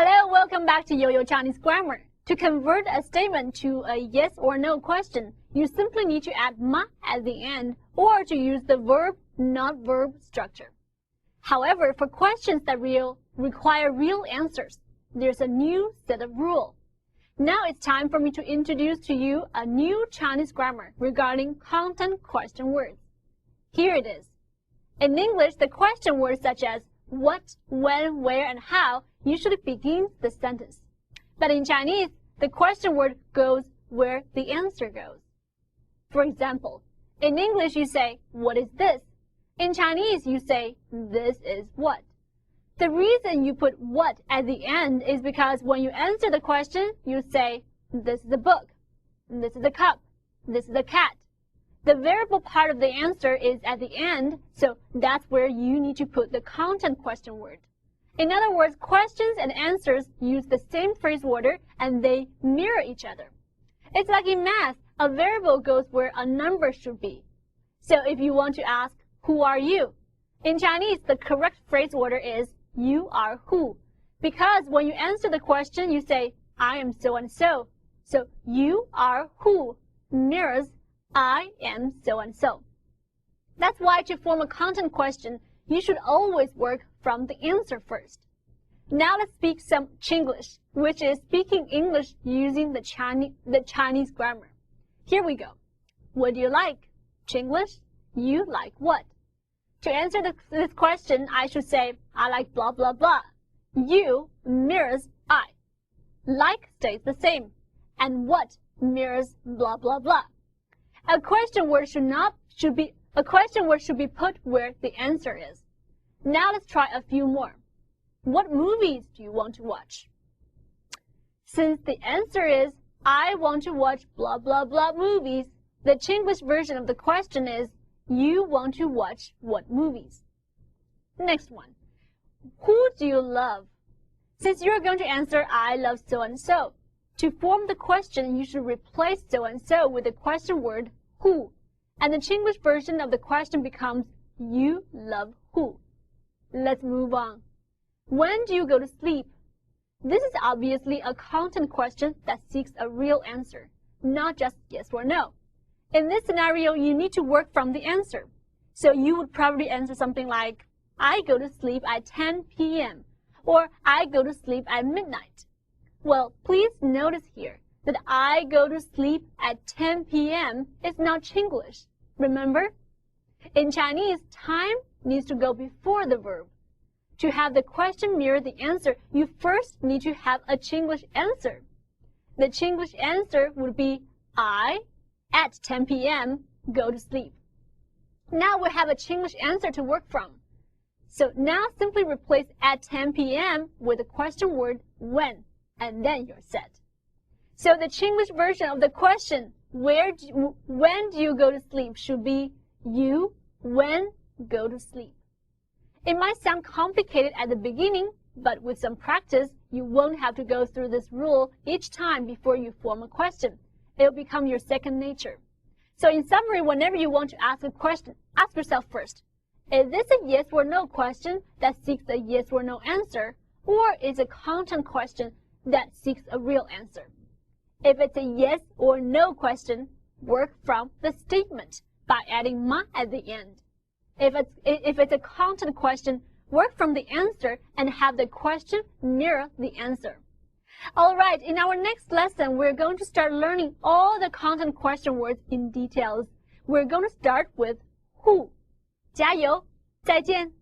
Hello, welcome back to Yoyo Chinese grammar. To convert a statement to a yes or no question, you simply need to add ma at the end or to use the verb, not verb structure. However, for questions that require real answers, there's a new set of rules. Now it's time for me to introduce to you a new Chinese grammar regarding content question words. Here it is. In English, the question words such as what, when, where, and how usually begins the sentence. But in Chinese, the question word goes where the answer goes. For example, in English you say, what is this? In Chinese you say, this is what. The reason you put what at the end is because when you answer the question, you say, this is a book, this is a cup, this is a cat. The variable part of the answer is at the end, so that's where you need to put the content question word. In other words, questions and answers use the same phrase order and they mirror each other. It's like in math, a variable goes where a number should be. So if you want to ask, who are you? In Chinese, the correct phrase order is, you are who? Because when you answer the question, you say, I am so and so. So you are who mirrors I am so and so. That's why to form a content question, you should always work from the answer first. Now let's speak some Chinglish, which is speaking English using the Chinese grammar. Here we go. What do you like? Chinglish, you like what? To answer this question, I should say, I like blah, blah, blah. You mirrors I. Like stays the same. And what mirrors blah, blah, blah. A question word should be put where the answer is. Now let's try a few more. What movies do you want to watch? Since the answer is, I want to watch blah, blah, blah movies, the Chinglish version of the question is, you want to watch what movies? Next one. Who do you love? Since you're going to answer, I love so-and-so. To form the question, you should replace so-and-so with the question word who. And the Chinglish version of the question becomes, you love who? Let's move on. When do you go to sleep? This is obviously a content question that seeks a real answer, not just yes or no. In this scenario, you need to work from the answer. So you would probably answer something like, I go to sleep at 10 p.m. or I go to sleep at midnight. Well, please notice here that I go to sleep at 10 p.m. is not Chinglish. Remember? In Chinese, time needs to go before the verb. To have the question mirror the answer, you first need to have a Chinglish answer. The Chinglish answer would be, I, at 10 p.m., go to sleep. Now we have a Chinglish answer to work from. So now simply replace at 10 p.m. with the question word when, and then you're set. So the Chinglish version of the question, when do you go to sleep, should be you, when, go to sleep. It might sound complicated at the beginning, but with some practice, you won't have to go through this rule each time before you form a question. It'll become your second nature. So in summary, whenever you want to ask a question, ask yourself first, is this a yes or no question that seeks a yes or no answer, or is it a content question that seeks a real answer? If it's a yes or no question, work from the statement by adding ma at the end. If it's a content question, work from the answer and have the question mirror the answer. Alright, in our next lesson, we're going to start learning all the content question words in details. We're going to start with who. 加油，再见。